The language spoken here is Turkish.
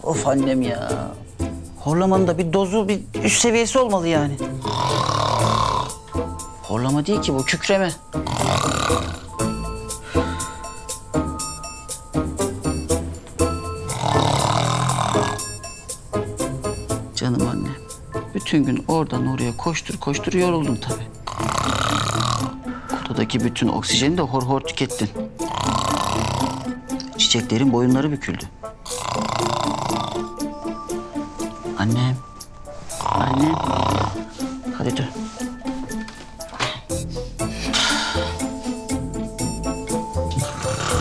Of annem ya. Horlamanın da bir dozu, bir üst seviyesi olmalı yani. Horlama değil ki bu, kükreme. Canım anne. Bütün gün oradan oraya koştur koştur yoruldun tabii. Odadaki bütün oksijeni de hor hor tükettin. Çiçeklerin boyunları büküldü. Annem. Annem.